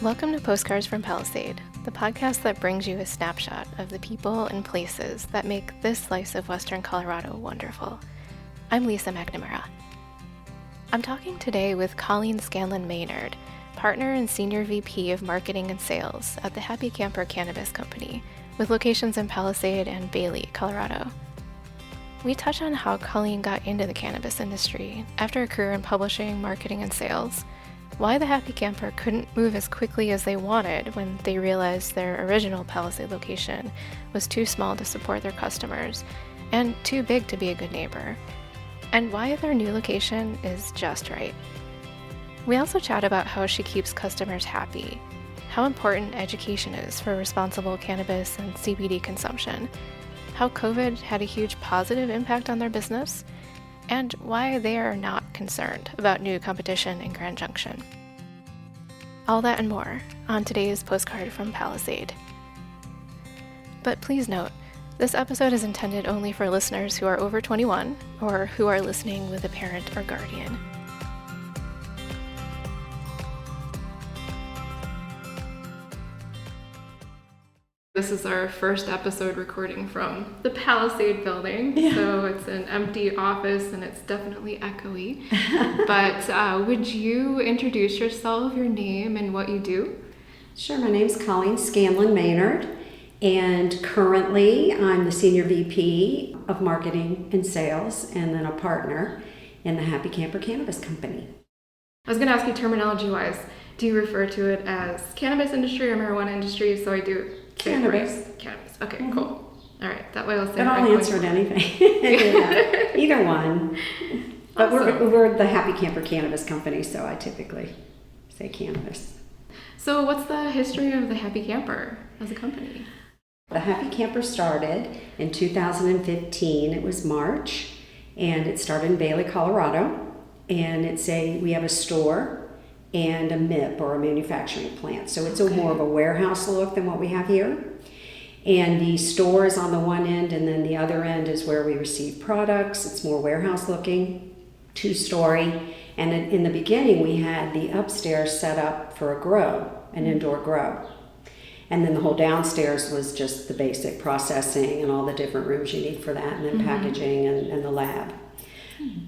Welcome to Postcards from Palisade, the podcast that brings you a snapshot of the people and places that make this slice of Western Colorado wonderful. I'm Lisa McNamara. I'm talking today with Colleen Scanlon-Maynard, partner and senior VP of Marketing and Sales at the Happy Camper Cannabis Company, with locations in Palisade and Bailey, Colorado. We touch on how Colleen got into the cannabis industry after a career in publishing, marketing, and sales, why the Happy Camper couldn't move as quickly as they wanted when they realized their original Palisade location was too small to support their customers and too big to be a good neighbor, and why their new location is just right. We also chat about how she keeps customers happy, how important education is for responsible cannabis and CBD consumption, how COVID had a huge positive impact on their business, and why they are not concerned about new competition in Grand Junction. All that and more on today's Postcard from Palisade. But please note, this episode is intended only for listeners who are over 21 or who are listening with a parent or guardian. This is our first episode recording from the Palisade building, So it's an empty office and it's definitely echoey. But would you introduce yourself, your name, and what you do? Sure, my name's Colleen Scanlon-Maynard, and currently I'm the Senior VP of Marketing and Sales and then a partner in the Happy Camper Cannabis Company. I was going to ask you terminology-wise, do you refer to it as cannabis industry or marijuana industry? So I do Cannabis. Cannabis. Okay, cool. All right, that way I'll say. But I'll answer at anything. Either one. But awesome. we're the Happy Camper Cannabis Company, so I typically say cannabis. So what's the history of the Happy Camper as a company? The Happy Camper started in 2015. It was March, and it started in Bailey, Colorado. And we have a store and a MIP, or a manufacturing plant. So it's more of a warehouse look than what we have here. And the store is on the one end, and then the other end is where we receive products. It's more warehouse looking, 2-story. And in the beginning, we had the upstairs set up for a grow, an indoor grow. And then the whole downstairs was just the basic processing and all the different rooms you need for that, and then packaging and the lab.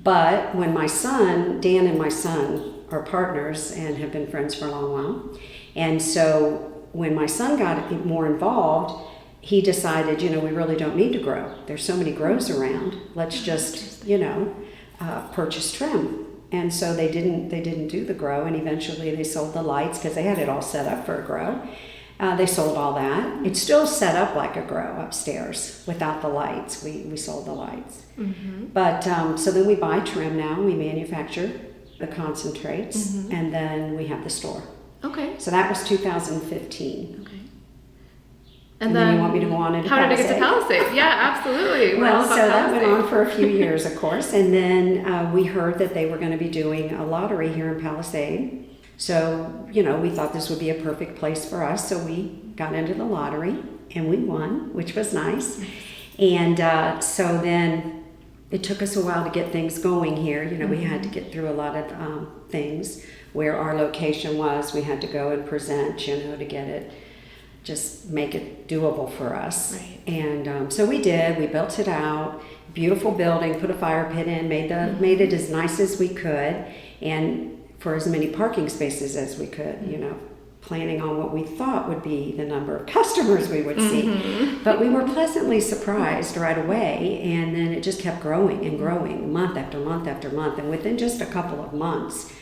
But when my son, Dan and my son, are partners and have been friends for a long while. And so when my son got more involved, he decided, we really don't need to grow. There's so many grows around. Let's just, purchase trim. And so they didn't do the grow, and eventually they sold the lights because they had it all set up for a grow. They sold all that. It's still set up like a grow upstairs without the lights. We sold the lights. Mm-hmm. But so then we buy trim now. We manufacture the concentrates, and then we have the store. Okay. So that was 2015. Okay. And then you want me to go on into Palisade? How did it get to Palisade? Yeah, absolutely. Well, so that went on for a few years, of course, and then we heard that they were going to be doing a lottery here in Palisade. So, we thought this would be a perfect place for us, so we got into the lottery, and we won, which was nice. And so then it took us a while to get things going here. We had to get through a lot of things. Where our location was, we had to go and present, to get it, just make it doable for us. Right. And so we did. We built it out. Beautiful building, put a fire pit in, made it as nice as we could, and for as many parking spaces as we could, planning on what we thought would be the number of customers we would see. But we were pleasantly surprised right away, and then it just kept growing and growing, month after month after month. And within just a couple of months,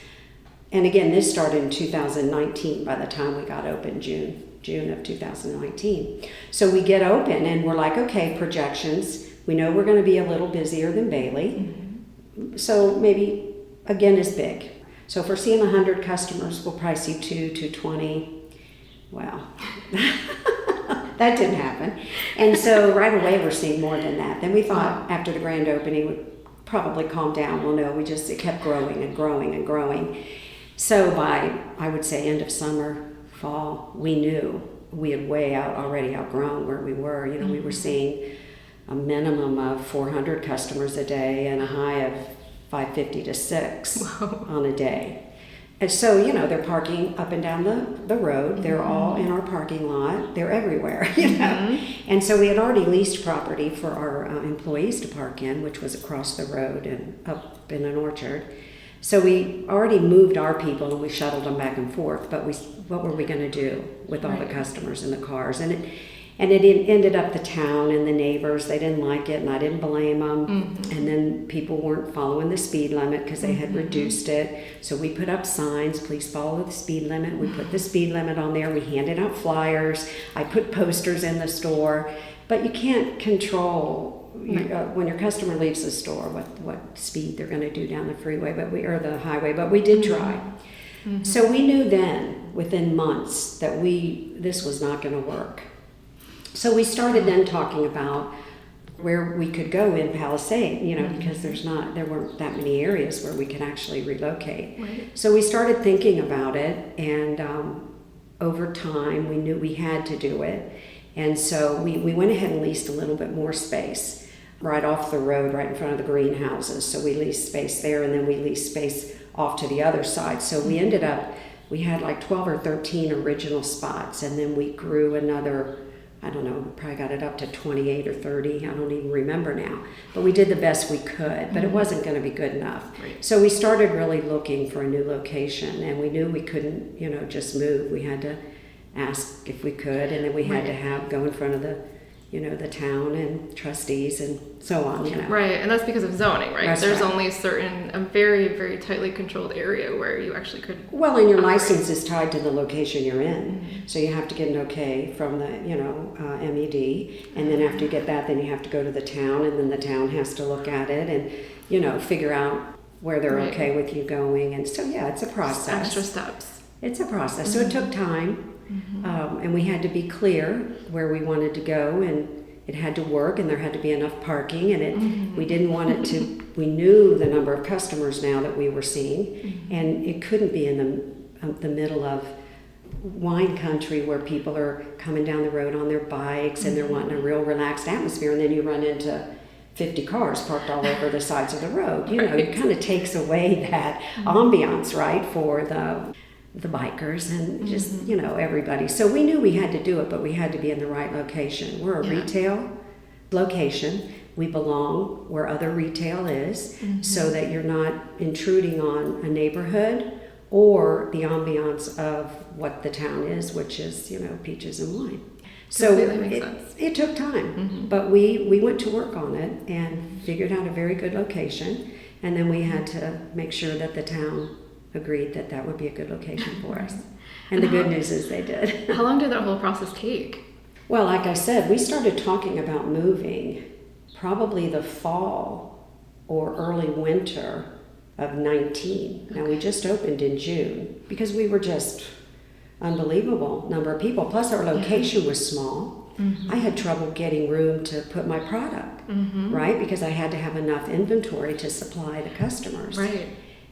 and again, this started in 2019 by the time we got open, June of 2019. So we get open and we're like, okay, projections. We know we're going to be a little busier than Bailey. So maybe, again, as big. So if we're seeing 100 customers, we'll probably see 220. Well, that didn't happen. And so right away we're seeing more than that. Then we thought after the grand opening would probably calm down. Well, no, it kept growing and growing and growing. So by, I would say, end of summer, fall, we knew we had already outgrown where we were. We were seeing a minimum of 400 customers a day and a high of 550 to 6 on a day. And so, they're parking up and down the road. They're all in our parking lot. They're everywhere, And so we had already leased property for our employees to park in, which was across the road and up in an orchard. So we already moved our people and we shuttled them back and forth. But what were we going to do with all the customers in the cars? And it ended up the town and the neighbors, they didn't like it, and I didn't blame them. And then people weren't following the speed limit because they had reduced it. So we put up signs, please follow the speed limit. We put the speed limit on there. We handed out flyers. I put posters in the store. But you can't control when your customer leaves the store what speed they're going to do down the freeway, or the highway. But we did try. So we knew then, within months, that this was not going to work. So we started then talking about where we could go in Palisade, because there weren't that many areas where we could actually relocate. Right. So we started thinking about it, and over time we knew we had to do it. And so we went ahead and leased a little bit more space right off the road, right in front of the greenhouses. So we leased space there, and then we leased space off to the other side. So we ended up, we had like 12 or 13 original spots, and then we grew another, I don't know, probably got it up to 28 or 30. I don't even remember now. But we did the best we could, but it wasn't going to be good enough. Right. So we started really looking for a new location, and we knew we couldn't, just move. We had to ask if we could, and then we had to go in front of the town and trustees and so on, Right, and that's because of zoning, right? That's There's right. only a very, very tightly controlled area where you actually could. Well, and your operate. license is tied to the location you're in. So you have to get an okay from the, MED. And then after you get that, then you have to go to the town, and then the town has to look at it and, figure out where they're okay with you going. And so, yeah, it's a process. Extra steps. It's a process. So it took time. And we had to be clear where we wanted to go, and it had to work, and there had to be enough parking, and we didn't want it to, we knew the number of customers now that we were seeing, and it couldn't be in the middle of wine country where people are coming down the road on their bikes and they're wanting a real relaxed atmosphere, and then you run into 50 cars parked all over the sides of the road. It kind of takes away that ambiance, right, for the bikers and just, everybody. So we knew we had to do it, but we had to be in the right location. We're a retail location. We belong where other retail is, so that you're not intruding on a neighborhood or the ambiance of what the town is, which is, peaches and wine. So it took time, but we went to work on it and figured out a very good location, and then we had to make sure that the town agreed that would be a good location for us. And the good news is they did. How long did that whole process take? Well, like I said, we started talking about moving probably the fall or early winter of 19. Now, we just opened in June because we were just unbelievable number of people. Plus, our location was small. I had trouble getting room to put my product, right? Because I had to have enough inventory to supply the customers. Right.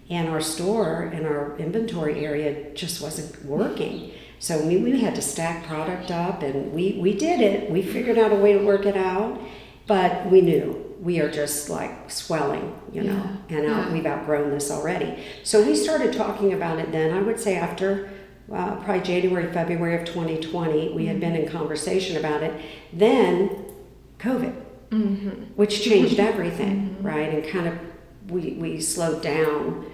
And our store and our inventory area just wasn't working. So we had to stack product up, and we did it. We figured out a way to work it out, but we knew we are just like swelling, and we've outgrown this already. So we started talking about it then, I would say after probably January, February of 2020, we had been in conversation about it. Then COVID, which changed everything, right? And kind of we slowed down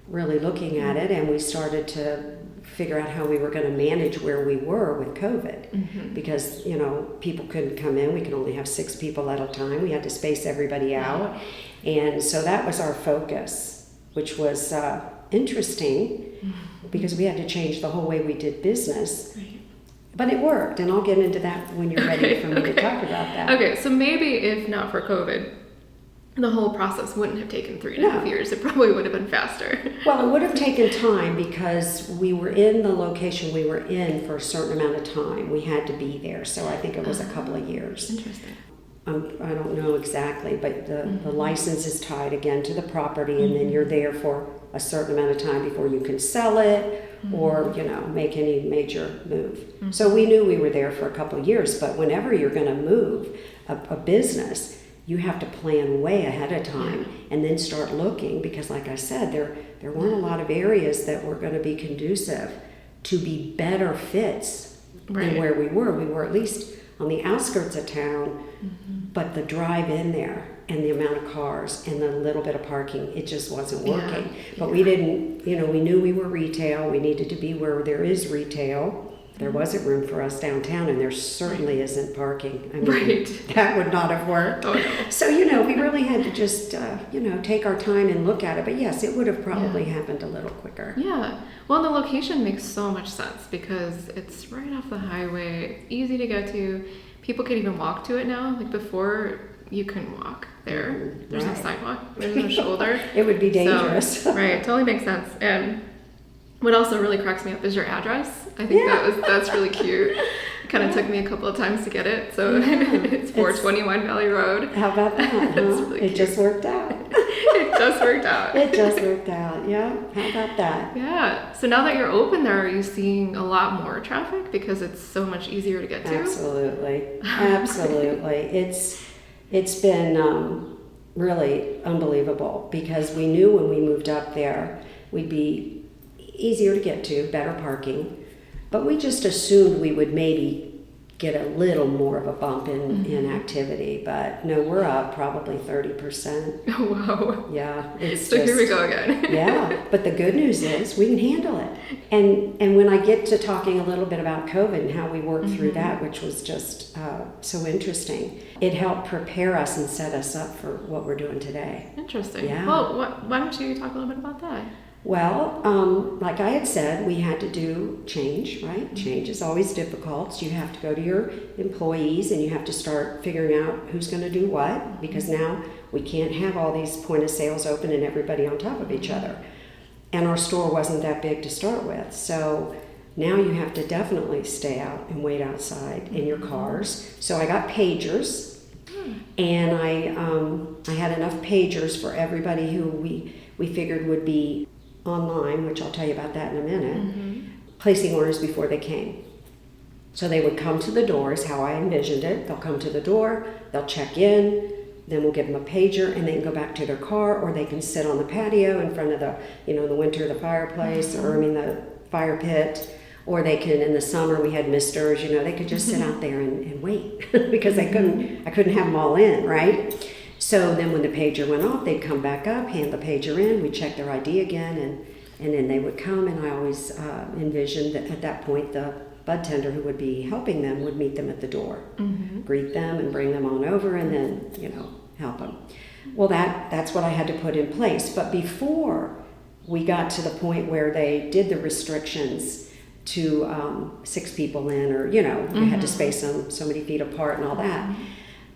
really looking at it, and we started to figure out how we were going to manage where we were with COVID, because people couldn't come in. We could only have 6 people at a time. We had to space everybody out, and so that was our focus, which was interesting because we had to change the whole way we did business. But it worked, and I'll get into that when you're ready for me to talk about that. Okay, so maybe if not for COVID, the whole process wouldn't have taken 3.5 years. It probably would have been faster. Well, it would have taken time because we were in the location we were in for a certain amount of time. We had to be there, so I think it was a couple of years. Interesting. I don't know exactly, but the license is tied again to the property, and then you're there for a certain amount of time before you can sell it or make any major move. So we knew we were there for a couple of years, but whenever you're going to move a business, you have to plan way ahead of time and then start looking, because like I said, there weren't a lot of areas that were going to be conducive to be better fits than where we were. We were at least on the outskirts of town, but the drive in there and the amount of cars and the little bit of parking, it just wasn't working. But we didn't, we knew we were retail. We needed to be where there is retail. There wasn't room for us downtown, and there certainly isn't parking. I mean, that would not have worked. Oh, no. So, we really had to just, take our time and look at it. But yes, it would have probably happened a little quicker. Yeah. Well, the location makes so much sense because it's right off the highway, easy to get to. People can even walk to it now. Like before, you couldn't walk there. There's no sidewalk. There's no shoulder. It would be dangerous. So, totally makes sense. And what also really cracks me up is your address. I think that's really cute. It kind of took me a couple of times to get it. So it's 421 Valley Road. How about that? Huh? Really it just worked out. It just worked out. It just worked out. Yeah. How about that? Yeah. So now that you're open there, are you seeing a lot more traffic because it's so much easier to get to? Absolutely. It's been really unbelievable, because we knew when we moved up there we'd be easier to get to, better parking, but we just assumed we would maybe get a little more of a bump in activity. But no, we're up probably 30%. Oh, wow. Yeah. Here we go again. Yeah. But the good news is we can handle it. And when I get to talking a little bit about COVID and how we worked through that, which was just so interesting, it helped prepare us and set us up for what we're doing today. Interesting. Yeah. Well, why don't you talk a little bit about that? Well, like I had said, we had to do change, right? Change is always difficult. So you have to go to your employees and you have to start figuring out who's going to do what, because now we can't have all these point of sales open and everybody on top of each other. And our store wasn't that big to start with. So now you have to definitely stay out and wait outside in your cars. So I got pagers, and I had enough pagers for everybody who we figured would be online, which I'll tell you about that in a minute, placing orders before they came. So they would come to the door, is how I envisioned it. They'll come to the door, they'll check in, then we'll give them a pager, and they can go back to their car, or they can sit on the patio in front of the, in the winter, the fireplace, or the fire pit, or they can, in the summer, we had misters, they could just sit out there and wait because I couldn't have them all in, right? So then when the pager went off, they'd come back up, hand the pager in, we'd check their ID again, and then they would come, and I always envisioned that at that point the bud tender who would be helping them would meet them at the door, greet them and bring them on over, and then, help them. Well, that's what I had to put in place. But before we got to the point where they did the restrictions to 6 people in, or, you had to space them so many feet apart and all that,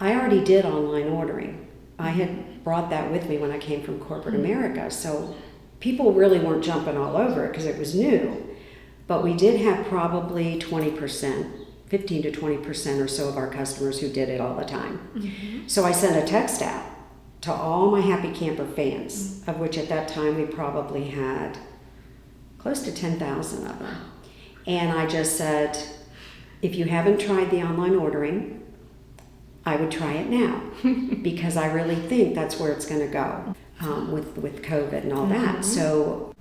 I already did online ordering. I had brought that with me when I came from corporate America, so people really weren't jumping all over it because it was new. But we did have probably 20%, 15 to 20% or so of our customers who did it all the time. So I sent a text out to all my Happy Camper fans, of which at that time we probably had close to 10,000 of them. And I just said, if you haven't tried the online ordering, I would try it now, because I really think that's where it's going to go with COVID and all that. So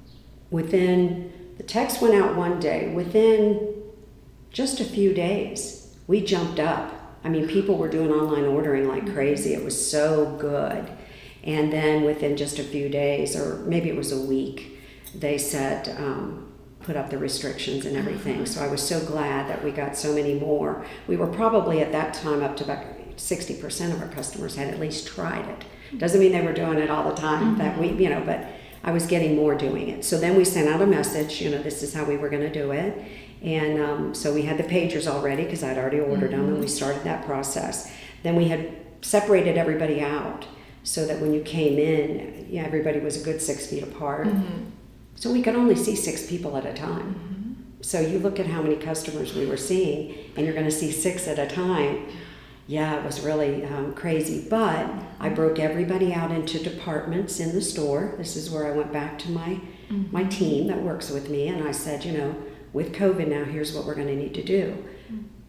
the text went out one day. Within just a few days, we jumped up. I mean, people were doing online ordering like crazy. It was so good. And then within just a few days, or maybe it was a week, they said, put up the restrictions and everything. So I was so glad that we got so many more. We were probably at that time up to about 60% of our customers had at least tried it. Doesn't mean they were doing it all the time that week, but I was getting more doing it. So then we sent out a message, this is how we were going to do it. And so we had the pagers already because I'd already ordered them, and we started that process. Then we had separated everybody out so that when you came in, everybody was a good 6 feet apart. So we could only see 6 people at a time. So you look at how many customers we were seeing, and you're going to see 6 at a time. Yeah, it was really crazy, but I broke everybody out into departments in the store. This is where I went back to my team that works with me, and I said, with COVID now, here's what we're going to need to do.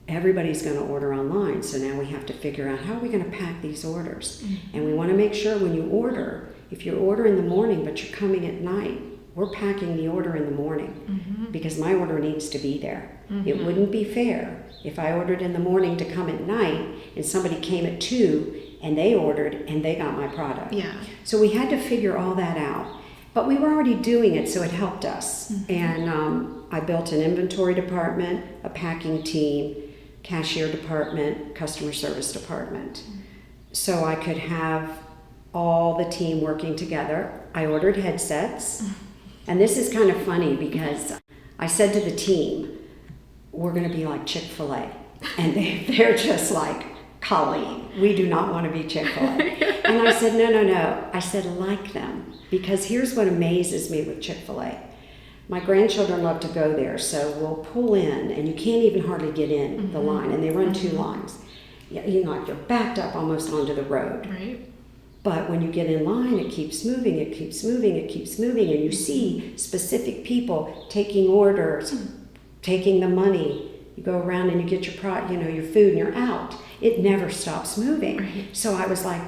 everybody's going to order online. So now we have to figure out how are we going to pack these orders. And we want to make sure when you order, if you order in the morning but you're coming at night, we're packing the order in the morning because my order needs to be there. It wouldn't be fair if I ordered in the morning to come at night and somebody came at 2 and they ordered and they got my product. Yeah. So we had to figure all that out. But we were already doing it, so it helped us. And I built an inventory department, a packing team, cashier department, customer service department. So I could have all the team working together. I ordered headsets. And this is kind of funny because I said to the team, we're going to be like Chick-fil-A. And they're just like, Colleen, we do not want to be Chick-fil-A. And I said, no. I said, like them. Because here's what amazes me with Chick-fil-A. My grandchildren love to go there, so we'll pull in, and you can't even hardly get in the line, and they run 2 lines. You know, like you're backed up almost onto the road. Right. But when you get in line, it keeps moving, it keeps moving, it keeps moving, and you see specific people taking orders, taking the money. You go around and you get your food, and you're out. It never stops moving. Right. So I was like,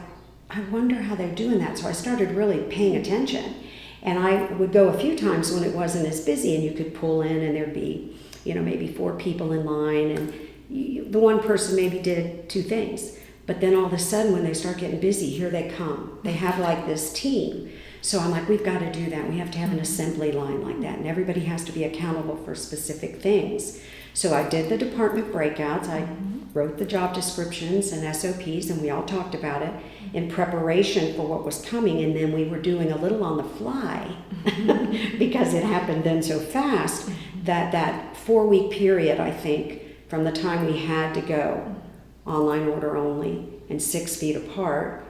I wonder how they're doing that. So I started really paying attention. And I would go a few times when it wasn't as busy, and you could pull in and there'd be, maybe 4 people in line, and the one person maybe did 2 things. But then all of a sudden when they start getting busy, here they come. They have like this team. So I'm like, we've got to do that. We have to have an assembly line like that, and everybody has to be accountable for specific things. So I did the department breakouts. I wrote the job descriptions and SOPs, and we all talked about it in preparation for what was coming. And then we were doing a little on the fly because it happened then so fast that 4-week period, I think, from the time we had to go online order only and 6 feet apart,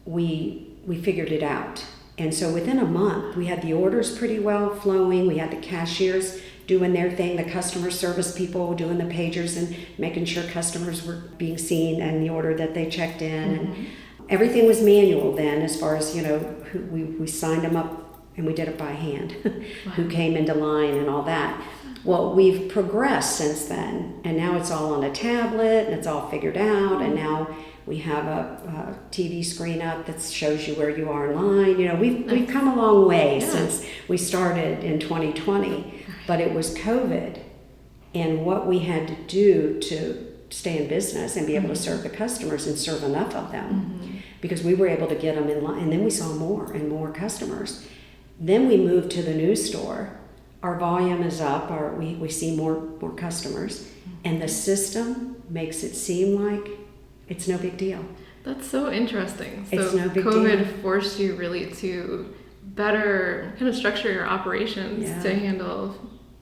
we figured it out. And so within a month, we had the orders pretty well flowing. We had the cashiers doing their thing, the customer service people doing the pagers and making sure customers were being seen and the order that they checked in. And everything was manual then, as far as, we signed them up and we did it by hand, who came into line and all that. Well, we've progressed since then, and now it's all on a tablet and it's all figured out, and now we have a TV screen up that shows you where you are in line. We've come a long way since we started in 2020, but it was COVID and what we had to do to stay in business and be able to serve the customers and serve enough of them, because we were able to get them in line, and then we saw more and more customers. Then we moved to the new store. Our volume is up, we see more customers, and the system makes it seem like it's no big deal. That's so interesting. So it's no big COVID deal. Forced you really to better kind of structure your operations to handle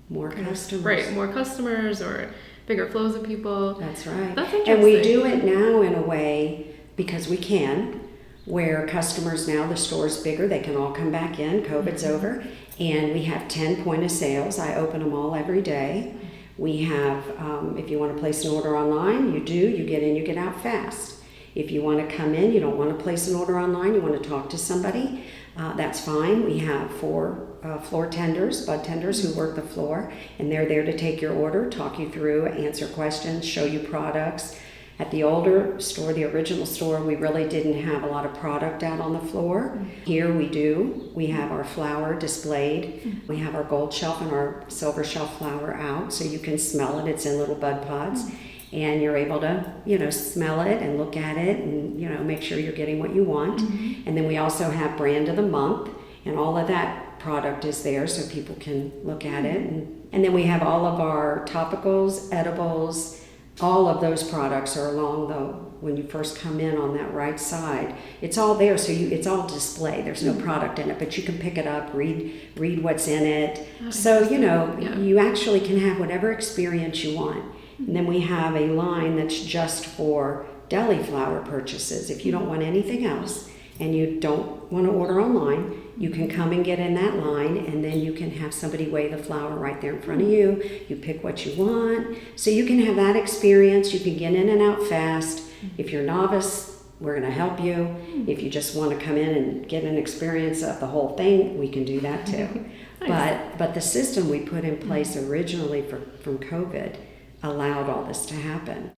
more customers. Right, more customers or bigger flows of people. That's right. That's interesting. And we do it now in a way, because we can, where customers now, the store's bigger, they can all come back in, COVID's over, and we have 10 point of sales. I open them all every day. We have, if you want to place an order online, you do, you get in, you get out fast. If you want to come in, you don't want to place an order online, you want to talk to somebody, that's fine. We have 4 floor tenders, bud tenders, who work the floor, and they're there to take your order, talk you through, answer questions, show you products. At the older store, the original store, we really didn't have a lot of product out on the floor. Here we do. We have our flower displayed. We have our gold shelf and our silver shelf flower out, so you can smell it. It's in little bud pods. And you're able to, smell it and look at it and, make sure you're getting what you want. And then we also have brand of the month, and all of that product is there so people can look at it. And then we have all of our topicals, edibles. All of those products are along when you first come in on that right side. It's all there, so it's all display. There's no product in it, but you can pick it up, read what's in it. So, you actually can have whatever experience you want. And then we have a line that's just for deli flower purchases. If you don't want anything else and you don't want to order online, you can come and get in that line, and then you can have somebody weigh the flour right there in front of you. You pick what you want. So you can have that experience. You can get in and out fast. If you're a novice, we're going to help you. If you just want to come in and get an experience of the whole thing, we can do that too. Nice. But the system we put in place originally from COVID allowed all this to happen.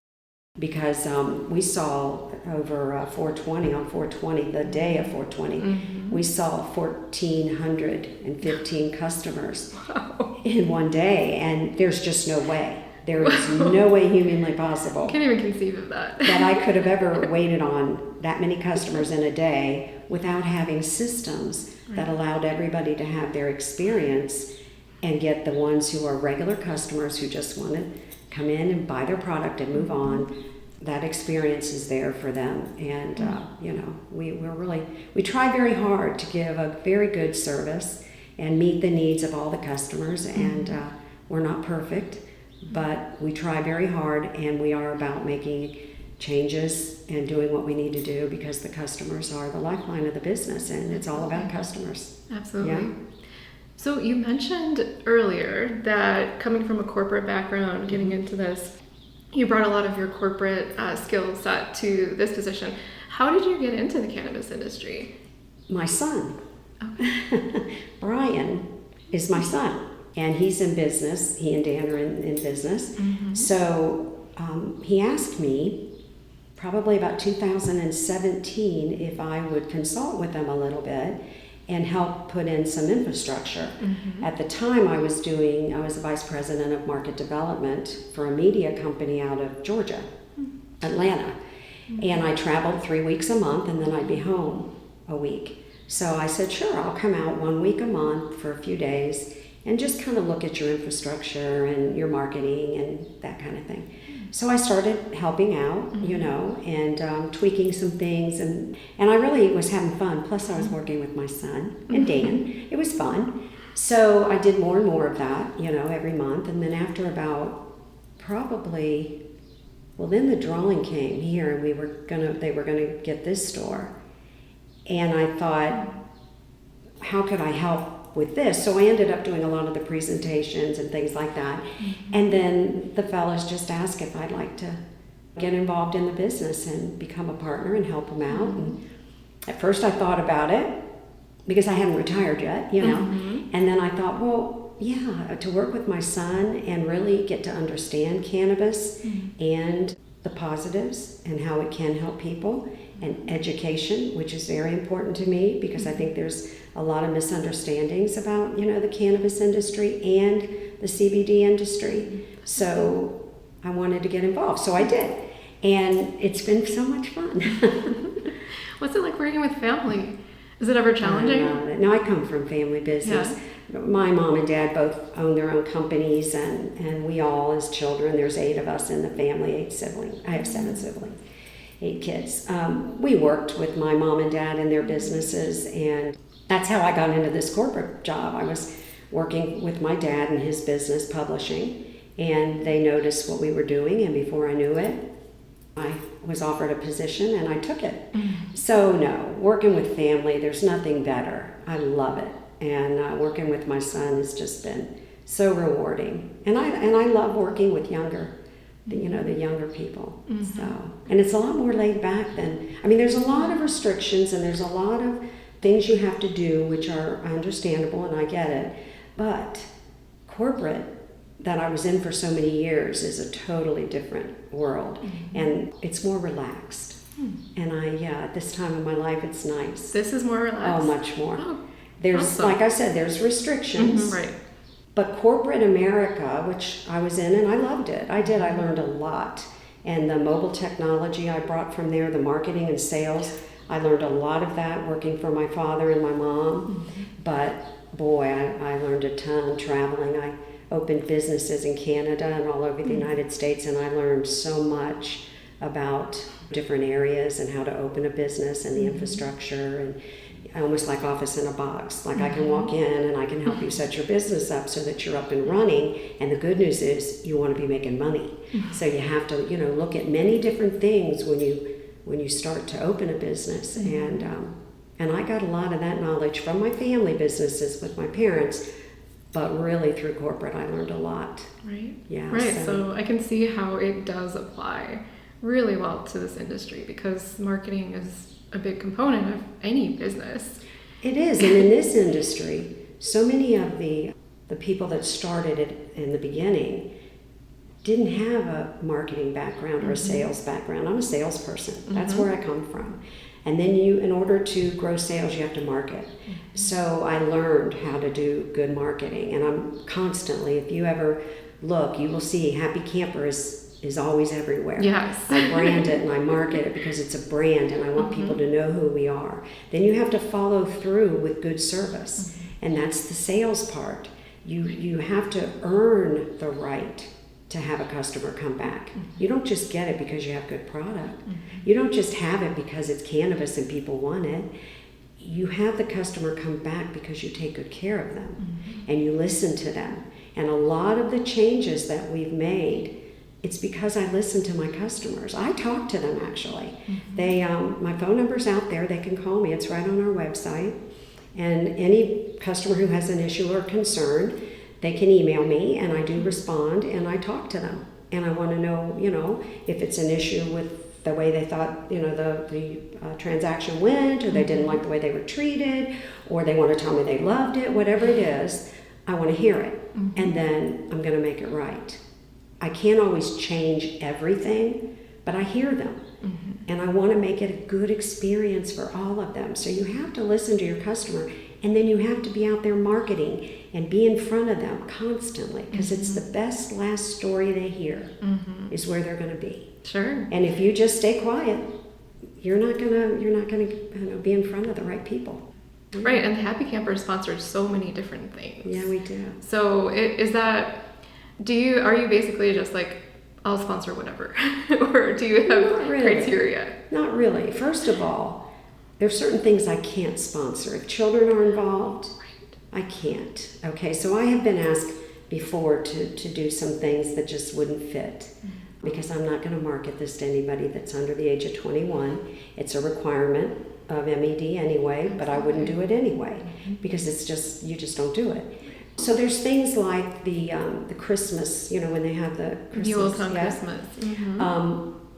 Because we saw over 420, on 420, the day of 420, we saw 1,415 customers in one day, and there's just no way. There is no way humanly possible. I can't even conceive of that. That I could have ever waited on that many customers in a day without having systems that allowed everybody to have their experience and get the ones who are regular customers who just want to come in and buy their product and move on. That experience is there for them, and we try very hard to give a very good service and meet the needs of all the customers. And we're not perfect, but we try very hard, and we are about making changes and doing what we need to do, because the customers are the lifeline of the business, and it's all about customers. Absolutely. Yeah. So you mentioned earlier that coming from a corporate background, getting into this, you brought a lot of your corporate skill set to this position. How did you get into the cannabis industry? My son. Brian is my son, and he's in business. He and Dan are in business. So he asked me probably about 2017 if I would consult with them a little bit and help put in some infrastructure. At the time I was a vice president of market development for a media company out of Georgia, Atlanta. And I traveled 3 weeks a month, and then I'd be home a week. So I said, sure, I'll come out 1 week a month for a few days and just kind of look at your infrastructure and your marketing and that kind of thing. So I started helping out, and tweaking some things, and I really was having fun. Plus I was working with my son and Dan. It was fun. So I did more and more of that, every month. And then after about then the drawing came here, and they were gonna get this store. And I thought, how could I help with this? So I ended up doing a lot of the presentations and things like that. And then the fellows just asked if I'd like to get involved in the business and become a partner and help them out. And at first I thought about it because I hadn't retired yet, And then I thought, well, yeah, to work with my son and really get to understand cannabis and the positives and how it can help people, and education, which is very important to me, because I think there's a lot of misunderstandings about, the cannabis industry and the CBD industry. So I wanted to get involved. So I did. And it's been so much fun. What's it like working with family? Is it ever challenging? No, I come from family business. Yeah. My mom and dad both own their own companies, and we all, as children, there's 8 of us in the family, 8 siblings. I have 7 siblings, 8 kids. We worked with my mom and dad in their businesses, and that's how I got into this corporate job. I was working with my dad in his business, publishing, and they noticed what we were doing, and before I knew it, I was offered a position and I took it. So no, working with family, there's nothing better. I love it. And working with my son has just been so rewarding. And I love working with the younger people. So, and it's a lot more laid back there's a lot of restrictions and there's a lot of things you have to do, which are understandable, and I get it. But corporate that I was in for so many years is a totally different world, and it's more relaxed. And at this time in my life, it's nice. This is more relaxed? Oh, much more. Oh, there's, awesome. like I said, there's restrictions. Right. But corporate America, which I was in, and I loved it. I learned a lot. And the mobile technology I brought from there, the marketing and sales, I learned a lot of that working for my father and my mom. But boy, I learned a ton traveling. I opened businesses in Canada and all over the United States, and I learned so much about different areas and how to open a business and the infrastructure, and almost like office in a box. Like I can walk in and I can help you set your business up so that you're up and running, and the good news is you want to be making money. So you have to, look at many different things when you start to open a business. And I got a lot of that knowledge from my family businesses with my parents. But really through corporate, I learned a lot. Right. Yeah. Right. So I can see how it does apply really well to this industry, because marketing is a big component of any business. It is. And in this industry, so many of the people that started it in the beginning didn't have a marketing background or a sales background. I'm a salesperson. That's where I come from. And then in order to grow sales, you have to market. So I learned how to do good marketing. And I'm constantly, if you ever look, you will see Happy Camper is always everywhere. Yes. I brand it and I market it because it's a brand and I want people to know who we are. Then you have to follow through with good service. And that's the sales part. You have to earn the right to have a customer come back. You don't just get it because you have good product. You don't just have it because it's cannabis and people want it. You have the customer come back because you take good care of them and you listen to them. And a lot of the changes that we've made, it's because I listen to my customers. I talk to them actually. They, my phone number's out there. They can call me. It's right on our website. And any customer who has an issue or concern, they can email me and I do respond and I talk to them. And I want to know, if it's an issue with the way they thought, the transaction went, or they didn't like the way they were treated, or they want to tell me they loved it, whatever it is, I want to hear it. And then I'm going to make it right. I can't always change everything, but I hear them. And I want to make it a good experience for all of them. So you have to listen to your customer, and then you have to be out there marketing and be in front of them constantly, because it's the best last story they hear is where they're going to be. Sure. And if you just stay quiet, you're not gonna be in front of the right people. Right, and Happy Camper sponsors so many different things. Yeah, we do. So are you basically just like, I'll sponsor whatever, or do you have criteria? Not really. First of all, there's certain things I can't sponsor. If children are involved, I can't. Okay, so I have been asked before to do some things that just wouldn't fit, because I'm not going to market this to anybody that's under the age of 21. It's a requirement of MED anyway, but I wouldn't do it anyway, because you just don't do it. So there's things like the Christmas, when they have the Christmas. Christmas.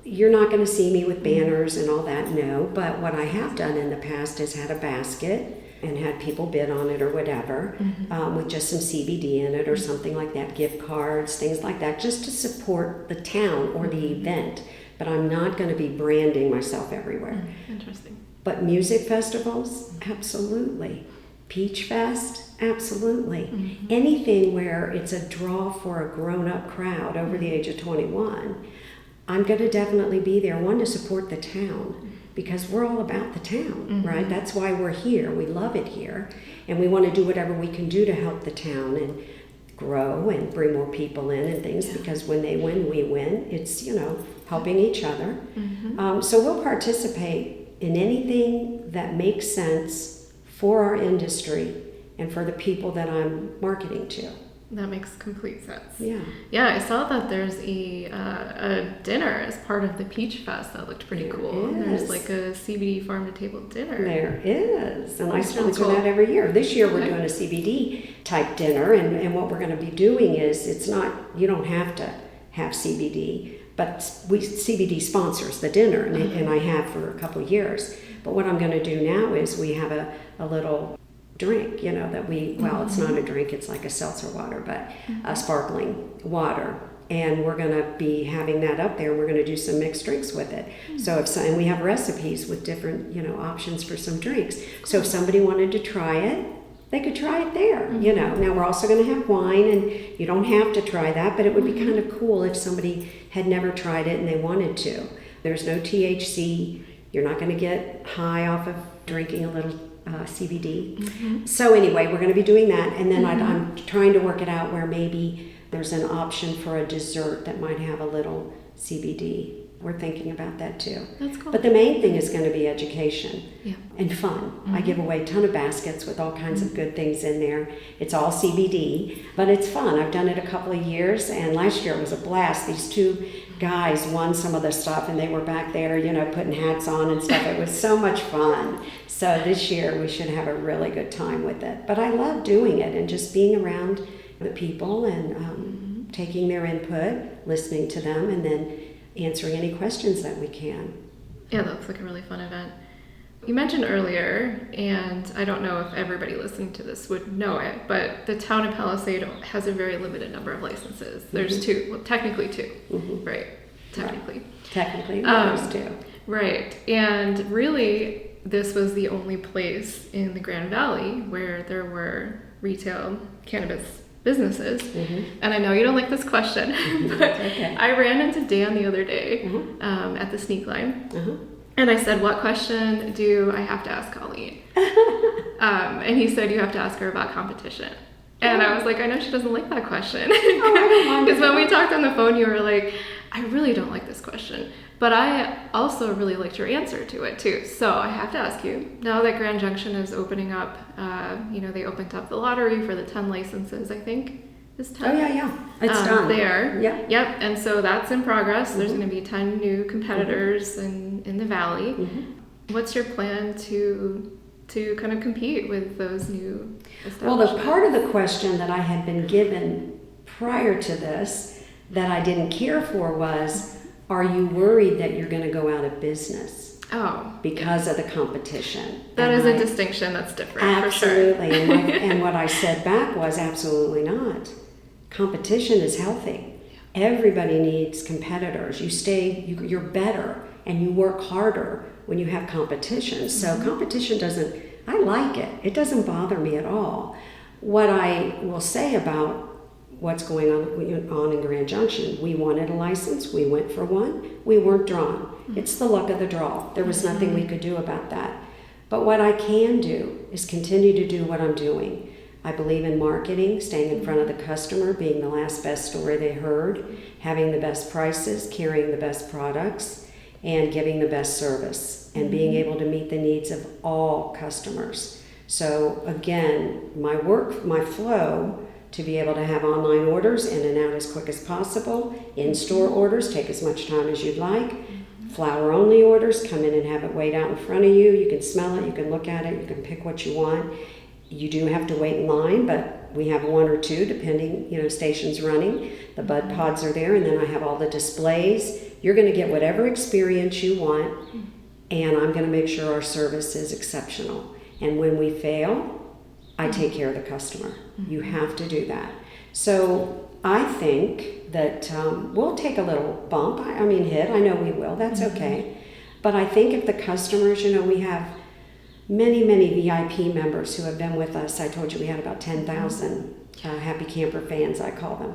You're not going to see me with banners and all that, no. But what I have done in the past is had a basket and had people bid on it or whatever, with just some CBD in it or something like that, gift cards, things like that, just to support the town or the event. But I'm not going to be branding myself everywhere. Interesting. But music festivals, absolutely. Peach Fest, absolutely. Anything where it's a draw for a grown-up crowd over the age of 21, I'm going to definitely be there, one, to support the town, because we're all about the town, right? That's why we're here. We love it here, and we want to do whatever we can do to help the town and grow and bring more people in and things, because when they win, we win. It's, helping each other. So we'll participate in anything that makes sense for our industry and for the people that I'm marketing to. That makes complete sense. Yeah. Yeah, I saw that there's a dinner as part of the Peach Fest that looked pretty cool. There's like a CBD farm-to-table dinner. There is, and I sponsor really cool. that every year. This year we're doing a CBD type dinner, and what we're going to be doing is, you don't have to have CBD, but CBD sponsors the dinner, and I have for a couple of years. But what I'm going to do now is we have a little drink, that it's not a drink, it's like a seltzer water, but a sparkling water. And we're going to be having that up there. We're going to do some mixed drinks with it. And we have recipes with different, options for some drinks. So if somebody wanted to try it, they could try it there, Now we're also going to have wine, and you don't have to try that, but it would be kind of cool if somebody had never tried it and they wanted to. There's no THC. You're not going to get high off of drinking a little CBD. So anyway, we're going to be doing that, and then I'm trying to work it out where maybe there's an option for a dessert that might have a little CBD. We're thinking about that too. That's cool. But the main thing is going to be education and fun. I give away a ton of baskets with all kinds of good things in there. It's all CBD, but it's fun. I've done it a couple of years, and last year it was a blast. These two guys won some of the stuff, and they were back there, putting hats on and stuff. It was so much fun. So this year we should have a really good time with it. But I love doing it and just being around the people and taking their input, listening to them, and then answering any questions that we can. Yeah, that looks like a really fun event. you mentioned earlier, and I don't know if everybody listening to this would know it, but the town of Palisade has a very limited number of licenses. There's two, well, technically two, right? Technically. Right. Technically, there's two. Right. And really, this was the only place in the Grand Valley where there were retail cannabis businesses. And I know you don't like this question, but okay. I ran into Dan the other day at the sneak line. And I said, what question do I have to ask Colleen? And he said, you have to ask her about competition. And I was like, I know she doesn't like that question. Because when we talked on the phone, you were like, I really don't like this question. But I also really liked your answer to it too. So I have to ask you, now that Grand Junction is opening up, they opened up the lottery for the 10 licenses, I think. Is 10? Oh, yeah. It's done. There. Yeah. Yep. And so that's in progress. There's going to be 10 new competitors in the valley. What's your plan to kind of compete with those new establishments? Well, the part of the question that I had been given prior to this that I didn't care for was, are you worried that you're going to go out of business? Oh. Because of the competition. That is a distinction that's different. Absolutely. For sure. And what I said back was absolutely not. Competition is healthy. Everybody needs competitors. You're better and you work harder when you have competition. So competition I like it. It doesn't bother me at all. What I will say about what's going on in Grand Junction, we wanted a license. We went for one. We weren't drawn. It's the luck of the draw. There was nothing we could do about that. But what I can do is continue to do what I'm doing. I believe in marketing, staying in front of the customer, being the last best story they heard, having the best prices, carrying the best products, and giving the best service, and being able to meet the needs of all customers. So again, my flow to be able to have online orders in and out as quick as possible, in-store orders, take as much time as you'd like, flower-only orders, come in and have it weighed out in front of you. You can smell it, you can look at it, you can pick what you want. You do have to wait in line, but we have one or two, depending, stations running. The bud pods are there, and then I have all the displays. You're going to get whatever experience you want, and I'm going to make sure our service is exceptional. And when we fail, I take care of the customer. You have to do that. So I think that we'll take a little bump. Hit. I know we will. That's okay. But I think if the customers, we have many VIP members who have been with us. I told you we had about 10,000 Happy Camper fans, I call them.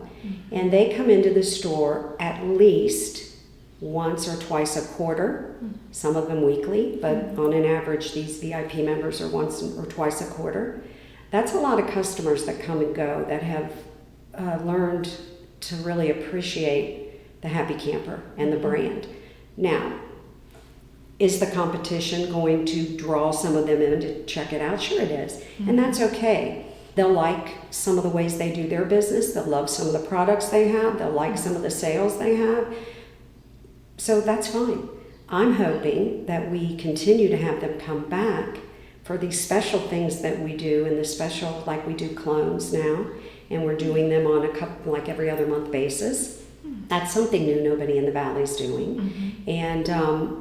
And they come into the store at least once or twice a quarter, some of them weekly, but on an average, these VIP members are once or twice a quarter. That's a lot of customers that come and go that have learned to really appreciate the Happy Camper and the brand. Now, is the competition going to draw some of them in to check it out? Sure it is. And that's okay. They'll like some of the ways they do their business. They'll love some of the products they have. They'll like some of the sales they have. So that's fine. I'm hoping that we continue to have them come back for these special things that we do, and the special, like we do clones now, and we're doing them on like every other month basis. That's something new nobody in the valley's doing. And,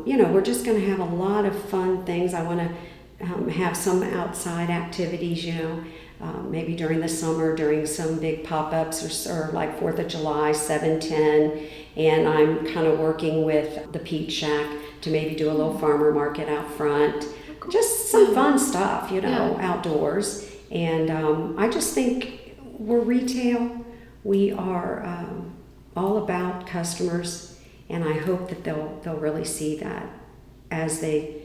we're just going to have a lot of fun things. I want to have some outside activities, maybe during the summer, during some big pop-ups or like 4th of July, 7/10. And I'm kind of working with the Peach Shack to maybe do a little farmer market out front. Just some fun stuff, outdoors. And I just think we're retail. We are all about customers, and I hope that they'll really see that as they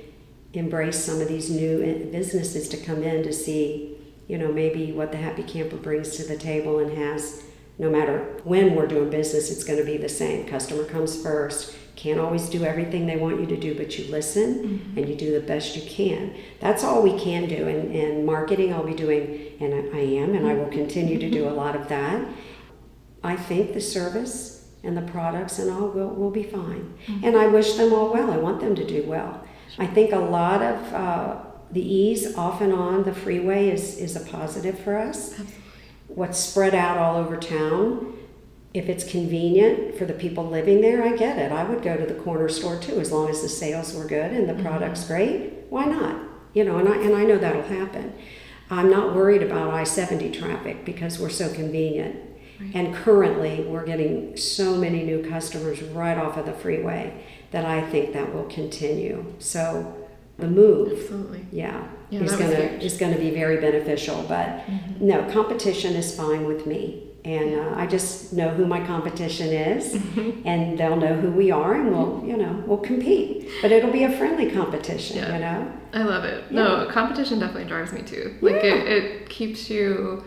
embrace some of these new businesses to come in to see, maybe what the Happy Camper brings to the table and has. No matter when we're doing business, it's going to be the same. Customer comes first. Can't always do everything they want you to do, but you listen and you do the best you can. That's all we can do. And marketing, I'll be doing, and I am, and I will continue to do a lot of that. I think the service and the products and all will be fine. And I wish them all well. I want them to do well. I think a lot of the ease off and on the freeway is a positive for us. Absolutely. What's spread out all over town, if it's convenient for the people living there, I get it. I would go to the corner store too, as long as the sales were good and the product's great. why not? And I know that'll happen. I'm not worried about I-70 traffic because we're so convenient. Right. And currently, we're getting so many new customers right off of the freeway that I think that will continue. So the move, absolutely, is going to be very beneficial. But no, competition is fine with me. And I just know who my competition is, and they'll know who we are, and we'll compete. But it'll be a friendly competition, I love it. Yeah. No, competition definitely drives me too. Like it keeps you,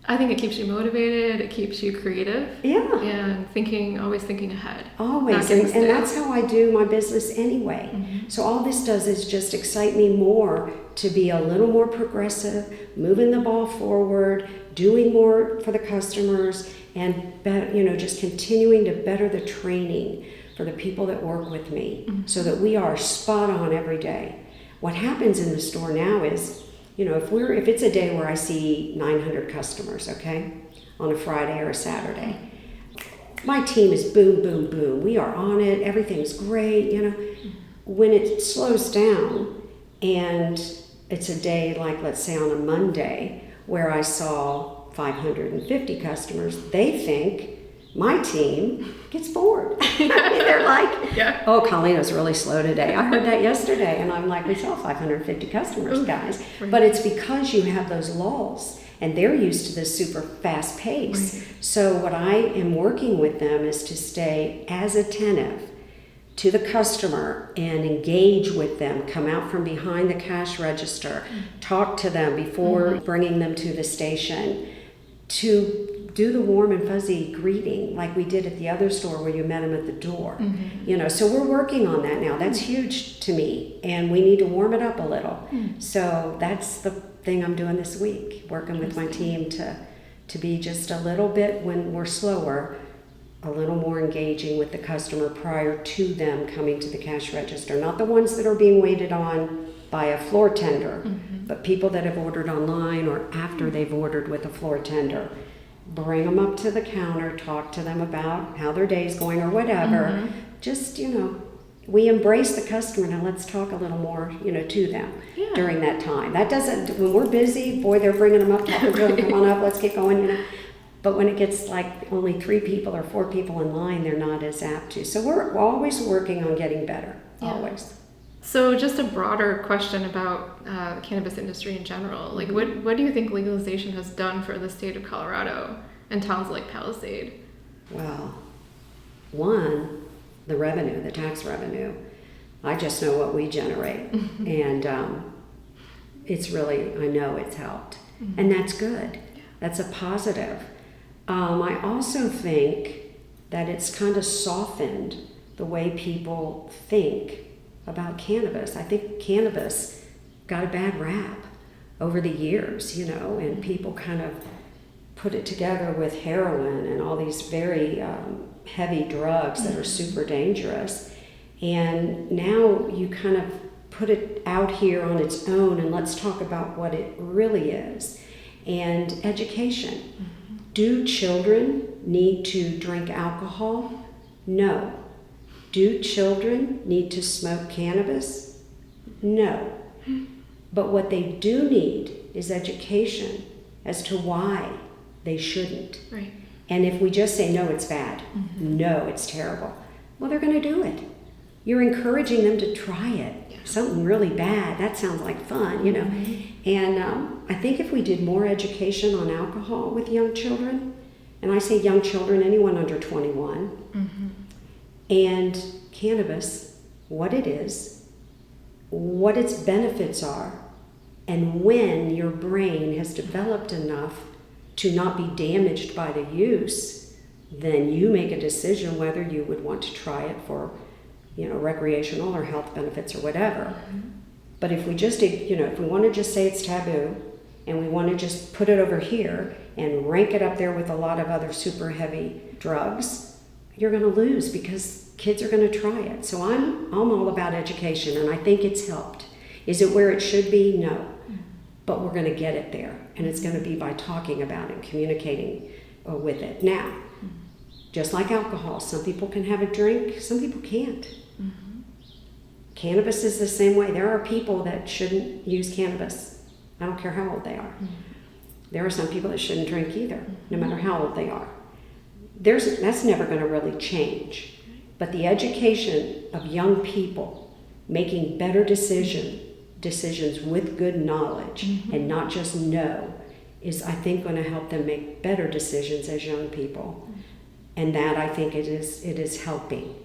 I think it keeps you motivated, it keeps you creative. Yeah. And always thinking ahead. Always. And that's how I do my business anyway. So all this does is just excite me more to be a little more progressive, moving the ball forward, doing more for the customers, and just continuing to better the training for the people that work with me so that we are spot on every day. What happens in the store now is, if it's a day where I see 900 customers, okay, on a Friday or a Saturday, my team is boom, boom, boom. We are on it. Everything's great. When it slows down and it's a day like, let's say on a Monday, where I saw 550 customers, they think my team gets bored. They're like, oh, Colleen was really slow today. I heard that yesterday. And I'm like, we saw 550 customers, guys. Right. But it's because you have those lulls, and they're used to this super fast pace. Right. So what I am working with them is to stay as attentive to the customer and engage with them, come out from behind the cash register, talk to them before bringing them to the station, to do the warm and fuzzy greeting like we did at the other store where you met them at the door. So we're working on that now. That's huge to me, and we need to warm it up a little. So that's the thing I'm doing this week, working with my team to be just a little bit, when we're slower, a little more engaging with the customer prior to them coming to the cash register. Not the ones that are being waited on by a floor tender, but people that have ordered online or after they've ordered with a floor tender. Bring them up to the counter, talk to them about how their day's going or whatever. Just, we embrace the customer. Now let's talk a little more, to them during that time. That doesn't, when we're busy, boy, they're bringing them up, talking to them, come on up, let's get going, But when it gets like only 3 people or 4 people in line, they're not as apt to. So we're always working on getting better, always. So just a broader question about the cannabis industry in general. Like, what do you think legalization has done for the state of Colorado and towns like Palisade? Well, one, the revenue, the tax revenue. I just know what we generate. And it's really, I know it's helped. And that's good. That's a positive. I also think that it's kind of softened the way people think about cannabis. I think cannabis got a bad rap over the years, and people kind of put it together with heroin and all these very heavy drugs that are super dangerous. And now you kind of put it out here on its own, and let's talk about what it really is. And education. Do children need to drink alcohol? No. Do children need to smoke cannabis? No. But what they do need is education as to why they shouldn't. Right. And if we just say, no, it's bad, no, it's terrible, well, they're going to do it. You're encouraging them to try it. Something really bad, that sounds like fun, And I think if we did more education on alcohol with young children, and I say young children, anyone under 21, and cannabis, what it is, what its benefits are, and when your brain has developed enough to not be damaged by the use, then you make a decision whether you would want to try it for recreational or health benefits or whatever. But if we just, if we want to just say it's taboo, and we want to just put it over here and rank it up there with a lot of other super heavy drugs, you're going to lose because kids are going to try it. So I'm all about education, and I think it's helped. Is it where it should be? No. But we're going to get it there, and it's going to be by talking about it, communicating with it. Now, just like alcohol, some people can have a drink, some people can't. Cannabis is the same way. There are people that shouldn't use cannabis. I don't care how old they are. There are some people that shouldn't drink either, no matter how old they are. That's never going to really change. But the education of young people making better decisions with good knowledge and not just know is, I think, going to help them make better decisions as young people. And that, I think, it is helping.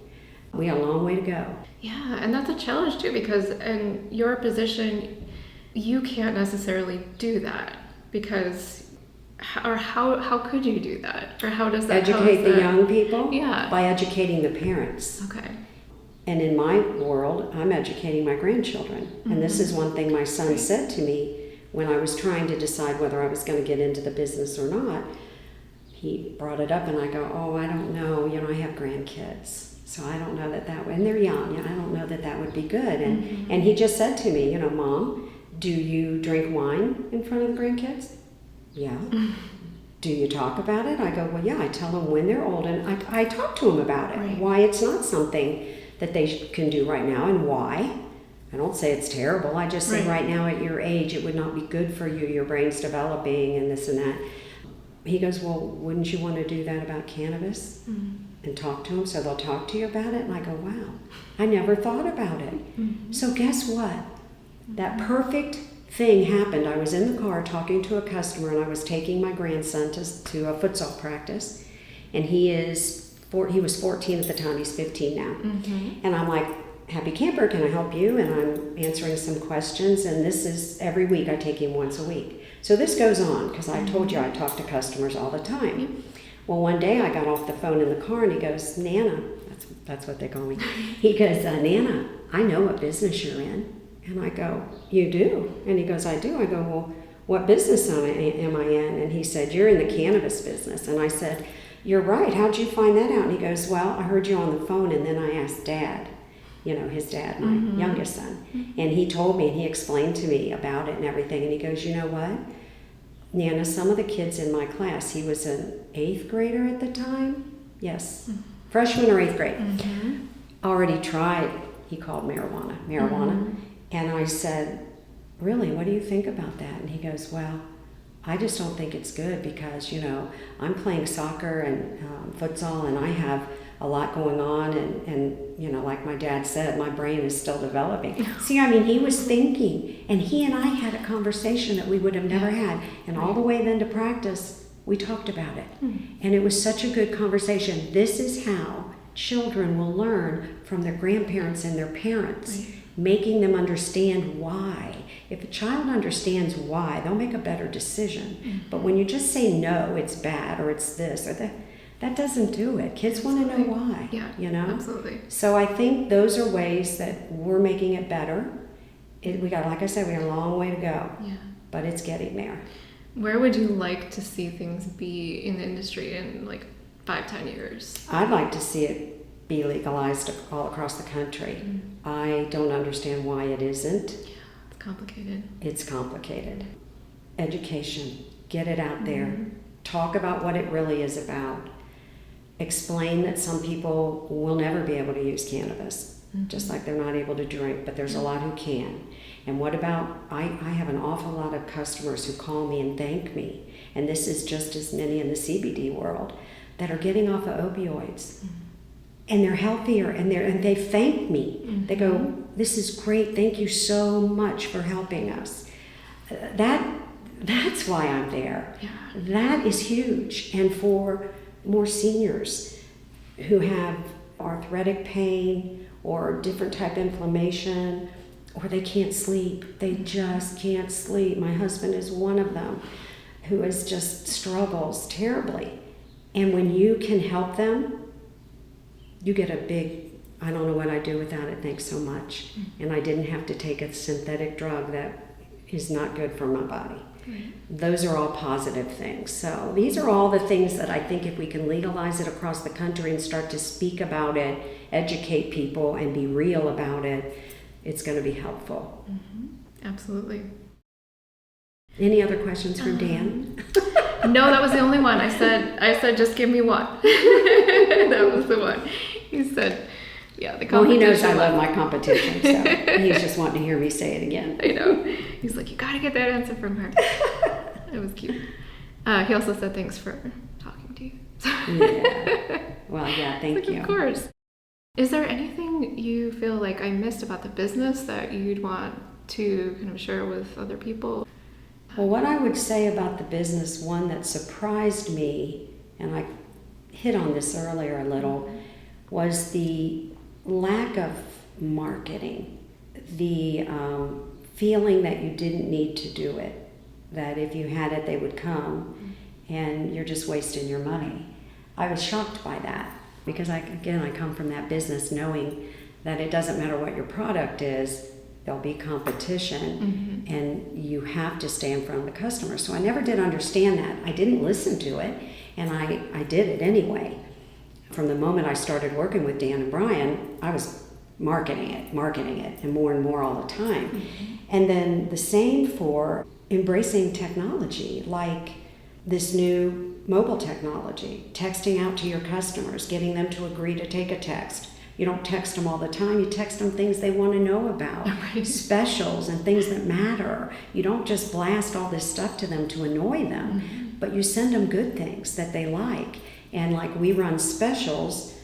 We have a long way to go. Yeah, and that's a challenge too, because in your position, you can't necessarily do that, because how could you do that? Or how does that educate the young people? Yeah. By educating the parents. Okay. And in my world, I'm educating my grandchildren. And this is one thing my son said to me when I was trying to decide whether I was going to get into the business or not. He brought it up and I go, oh, I don't know. I have grandkids. So I don't know that would, and they're young, and I don't know that would be good. And he just said to me, Mom, do you drink wine in front of the grandkids? Yeah. Do you talk about it? I go, well, yeah, I tell them when they're old, and I talk to them about it, right. Why it's not something that they can do right now, and why. I don't say it's terrible. I just say right now at your age, it would not be good for you. Your brain's developing and this and that. He goes, well, wouldn't you want to do that about cannabis? And talk to them so they'll talk to you about it? And I go, wow, I never thought about it. So guess what? That perfect thing happened. I was in the car talking to a customer, and I was taking my grandson to a futsal practice, and he was 14 at the time. He's 15 now. And I'm like, Happy Camper, can I help you? And I'm answering some questions, and this is every week. I take him once a week. So this goes on, because I told you I talk to customers all the time. Well, one day I got off the phone in the car, and he goes, Nana, that's what they call me. He goes, Nana, I know what business you're in. And I go, you do? And he goes, I do. I go, well, what business am I in? And he said, you're in the cannabis business. And I said, you're right. How'd you find that out? And he goes, well, I heard you on the phone, and then I asked Dad, his dad, my youngest son. And he told me, and he explained to me about it and everything. And he goes, you know what? Nana, some of the kids in my class, he was an 8th grader at the time. Yes, freshman or 8th grade. Already tried, he called marijuana. And I said, really, what do you think about that? And he goes, well, I just don't think it's good because, I'm playing soccer and futsal, and I have a lot going on, and like my dad said, my brain is still developing. See, he was thinking, and he and I had a conversation that we would have never had, and all the way then to practice, we talked about it. And it was such a good conversation. This is how children will learn from their grandparents and their parents, making them understand why. If a child understands why, they'll make a better decision. But when you just say no, it's bad, or it's this or that doesn't do it. Kids want to know why. Absolutely. So I think those are ways that we're making it better. Like I said, we have a long way to go. But it's getting there. Where would you like to see things be in the industry in 5-10 years? I'd like to see it be legalized all across the country. I don't understand why it isn't. It's complicated. It's complicated. Education. Get it out there. Talk about what it really is about. Explain that some people will never be able to use cannabis, just like they're not able to drink, but there's a lot who can. And what about, I have an awful lot of customers who call me and thank me, and this is just as many in the CBD world, that are getting off of opioids. And they're healthier, and they thank me. They go, this is great, thank you so much for helping us. That's why I'm there. That is huge. And for more seniors who have arthritic pain or different type inflammation, or they can't sleep. They just can't sleep. My husband is one of them who just struggles terribly. And when you can help them, you get a big, I don't know what I'd do without it, thanks so much. And I didn't have to take a synthetic drug that is not good for my body. Those are all positive things. So these are all the things that I think if we can legalize it across the country and start to speak about it, educate people, and be real about it, it's going to be helpful. Absolutely. Any other questions from Dan? No, that was the only one. I said, just give me one. That was the one. He said, Yeah, the Well, he knows I competition love my competition, so he's just wanting to hear me say it again. I know. He's like, you gotta get that answer from her. It was cute. He also said thanks for talking to you. Yeah. Well, yeah, thank Like, you. of course. Is there anything you feel like I missed about the business that you'd want to kind of share with other people? Well, what I would say about the business, one that surprised me, and I hit on this earlier a little, was the lack of marketing, the feeling that you didn't need to do it, that if you had it, they would come, and you're just wasting your money. I was shocked by that because, I come from that business knowing that it doesn't matter what your product is, there'll be competition, and you have to stay in front of the customer. So I never did understand that. I didn't listen to it, and I did it anyway. From the moment I started working with Dan and Brian, I was marketing it, and more all the time. And then the same for embracing technology, like this new mobile technology, texting out to your customers, getting them to agree to take a text. You don't text them all the time. You text them things they want to know about, specials and things that matter. You don't just blast all this stuff to them to annoy them, but you send them good things that they like. And like we run specials,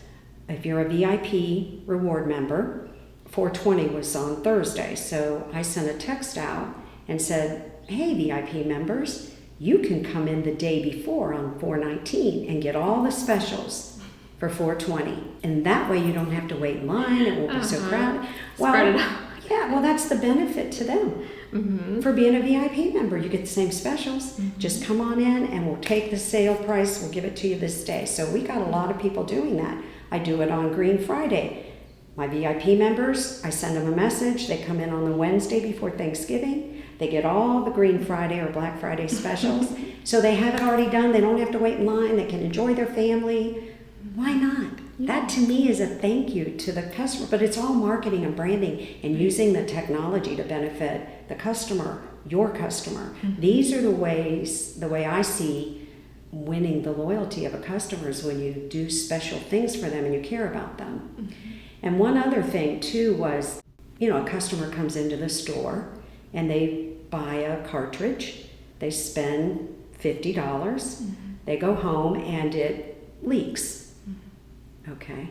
if you're a VIP reward member, 420 was on Thursday. So I sent a text out and said, hey, VIP members, you can come in the day before on 419 and get all the specials for 420, and that way you don't have to wait in line. It won't be so crowded. Well, spread it out. Yeah, well, that's the benefit to them. For being a VIP member, you get the same specials. Just come on in, and we'll take the sale price. We'll give it to you this day. So we got a lot of people doing that. I do it on Green Friday. My VIP members, I send them a message. They come in on the Wednesday before Thanksgiving. They get all the Green Friday or Black Friday specials. So they have it already done. They don't have to wait in line. They can enjoy their family. Why not? That to me is a thank you to the customer, but it's all marketing and branding and using the technology to benefit the customer, your customer. These are the way I see winning the loyalty of a customer is when you do special things for them and you care about them. And one other thing too was, a customer comes into the store and they buy a cartridge, they spend $50, they go home and it leaks. Okay.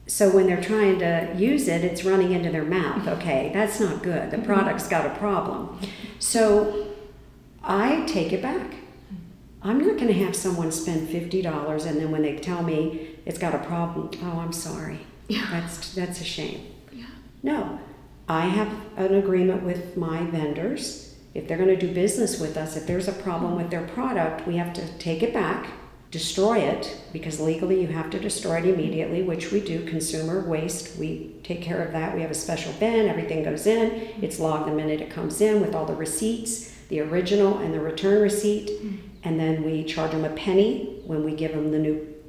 So when they're trying to use it, it's running into their mouth. Okay, that's not good. The product's got a problem. So I take it back. I'm not going to have someone spend $50 and then when they tell me it's got a problem, oh, I'm sorry. That's a shame. No, I have an agreement with my vendors. If they're going to do business with us, if there's a problem with their product, we have to take it back, destroy it, because legally you have to destroy it immediately, which we do. Consumer waste, we take care of that. We have a special bin, everything goes in. It's logged the minute it comes in with all the receipts, the original and the return receipt, and then we charge them a penny when we give them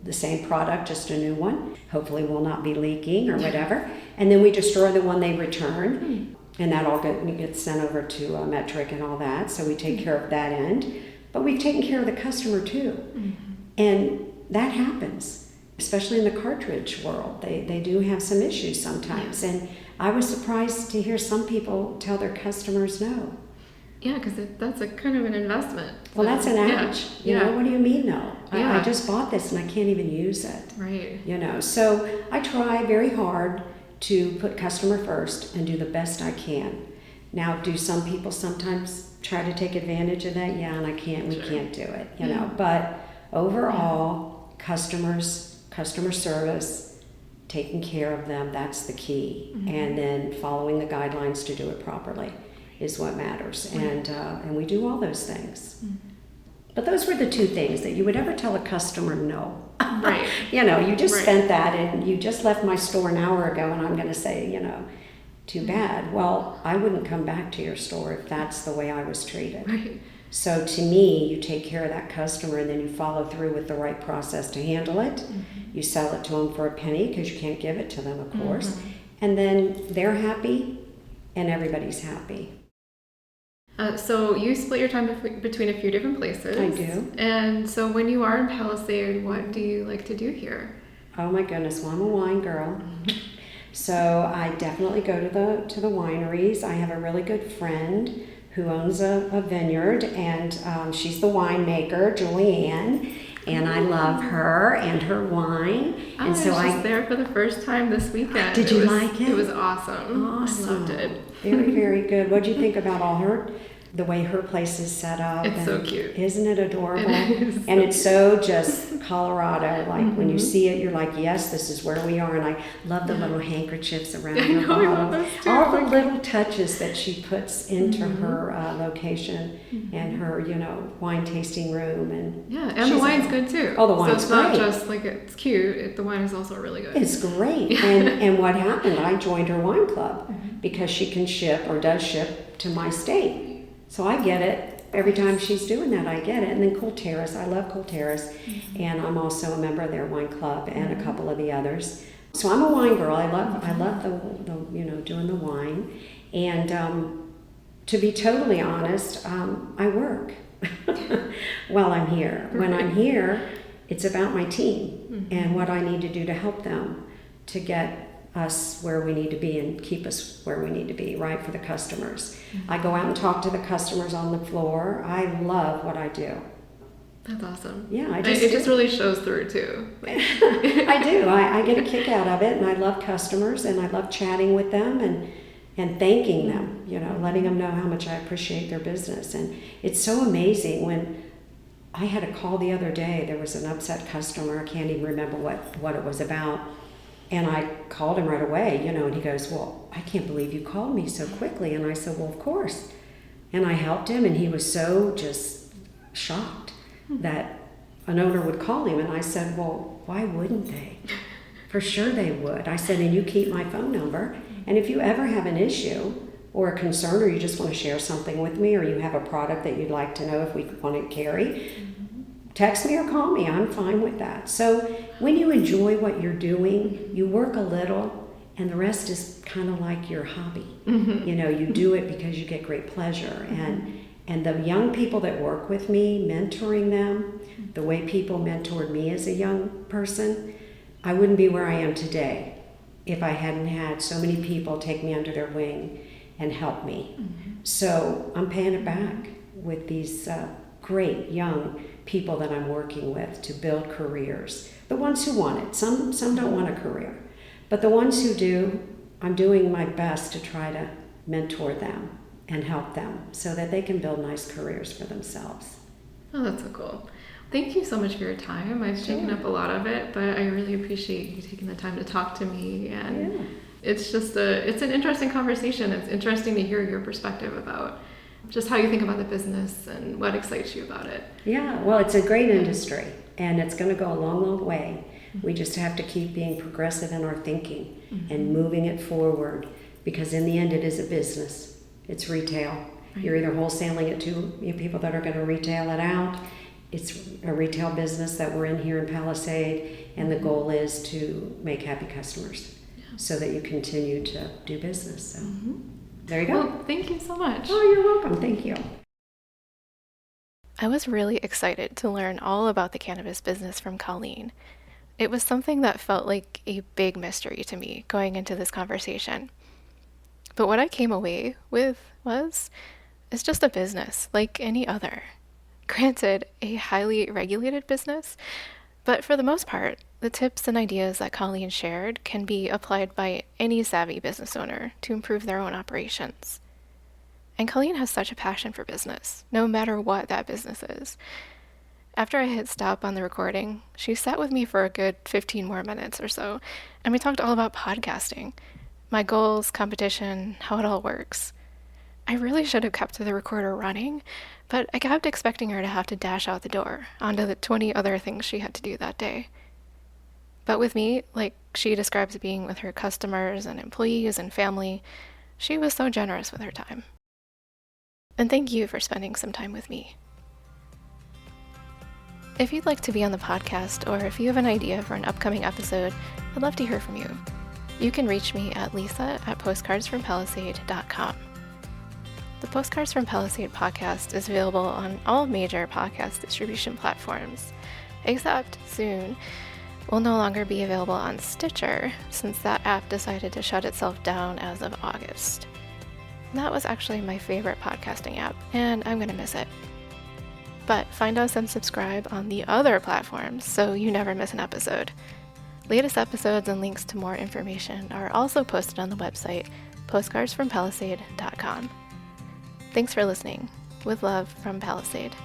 the same product, just a new one. Hopefully will not be leaking or whatever. And then we destroy the one they return, and that all gets sent over to Metric and all that. So we take care of that end. But we've taken care of the customer too. And that happens, especially in the cartridge world. They do have some issues sometimes. And I was surprised to hear some people tell their customers no. Yeah, because that's a kind of an investment. Well, that's an ouch. You know, what do you mean no? Yeah. I just bought this and I can't even use it. Right. So I try very hard to put customer first and do the best I can. Now, do some people sometimes try to take advantage of that? Yeah, and we can't do it, you know. But overall, customer service, taking care of them, that's the key. And then following the guidelines to do it properly is what matters. And we do all those things. But those were the two things that you would ever tell a customer no. Right. You just spent that and you just left my store an hour ago and I'm going to say, too bad. Well, I wouldn't come back to your store if that's the way I was treated. Right. So to me, you take care of that customer and then you follow through with the right process to handle it. You sell it to them for a penny because you can't give it to them, of course. And then they're happy and everybody's happy. So you split your time between a few different places. I do. And so when you are in Palisade, what do you like to do here? Oh my goodness, well, I'm a wine girl. So I definitely go to the wineries. I have a really good friend who owns a vineyard, and she's the winemaker, Julianne, and I love her and her wine. And so I was there for the first time this weekend. Did you like it? It was awesome. Awesome. I loved it. Very, very good. What do you think about the way her place is set up? It's so cute. Isn't it adorable? It is. And it's so just Colorado. Like when you see it, you're like, yes, this is where we are. And I love the little handkerchiefs around her bottle. All the little touches that she puts into her location and her, wine tasting room. And the wine's good too. Oh, the wine's great. So it's great. not just like it's cute. The wine is also really good. It's great. And what happened, I joined her wine club because she can ship or does ship to my state. So I get it. Every time she's doing that, I get it. And then Cool Terrace, I love Cool Terrace. And I'm also a member of their wine club and a couple of the others. So I'm a wine girl. I love the doing the wine. And to be totally honest, I work while I'm here. When I'm here, it's about my team and what I need to do to help them to get us where we need to be and keep us where we need to be, right, for the customers. I go out and talk to the customers on the floor. I love what I do. That's awesome. Yeah, it just really shows through too. I do. I get a kick out of it, and I love customers, and I love chatting with them and thanking them, letting them know how much I appreciate their business. And it's so amazing when I had a call the other day. There was an upset customer. I can't even remember what it was about. And I called him right away, and he goes, well, I can't believe you called me so quickly. And I said, well, of course. And I helped him, and he was so just shocked that an owner would call him. And I said, well, why wouldn't they? For sure they would. I said, and you keep my phone number. And if you ever have an issue or a concern, or you just want to share something with me, or you have a product that you'd like to know if we want to carry, text me or call me. I'm fine with that. So when you enjoy what you're doing, you work a little, and the rest is kind of like your hobby. You do it because you get great pleasure. And the young people that work with me, mentoring them, the way people mentored me as a young person, I wouldn't be where I am today if I hadn't had so many people take me under their wing and help me. So I'm paying it back with these great young people that I'm working with to build careers. The ones who want it. Some don't want a career. But the ones who do, I'm doing my best to try to mentor them and help them so that they can build nice careers for themselves. Oh, that's so cool. Thank you so much for your time. I've taken up a lot of it, but I really appreciate you taking the time to talk to me. And it's just it's an interesting conversation. It's interesting to hear your perspective about just how you think about the business and what excites you about it. Yeah, well, it's a great industry, and it's going to go a long, long way. We just have to keep being progressive in our thinking and moving it forward, because in the end, it is a business. It's retail. Right. You're either wholesaling it to people that are going to retail it out. It's a retail business that we're in here in Palisade, and the goal is to make happy customers so that you continue to do business. So. There you go. Well, thank you so much. Oh, you're welcome. Thank you. I was really excited to learn all about the cannabis business from Colleen. It was something that felt like a big mystery to me going into this conversation. But what I came away with it's just a business like any other. Granted, a highly regulated business, but for the most part, the tips and ideas that Colleen shared can be applied by any savvy business owner to improve their own operations. And Colleen has such a passion for business, no matter what that business is. After I hit stop on the recording, she sat with me for a good 15 more minutes or so, and we talked all about podcasting, my goals, competition, how it all works. I really should have kept the recorder running, but I kept expecting her to have to dash out the door onto the 20 other things she had to do that day. But with me, like she describes being with her customers and employees and family, she was so generous with her time. And thank you for spending some time with me. If you'd like to be on the podcast, or if you have an idea for an upcoming episode, I'd love to hear from you. You can reach me at lisa@postcardsfrompalisade.com. The Postcards from Palisade podcast is available on all major podcast distribution platforms, except soon, will no longer be available on Stitcher, since that app decided to shut itself down as of August. That was actually my favorite podcasting app, and I'm gonna miss it. But find us and subscribe on the other platforms so you never miss an episode. Latest episodes and links to more information are also posted on the website, postcardsfrompalisade.com. Thanks for listening. With love from Palisade.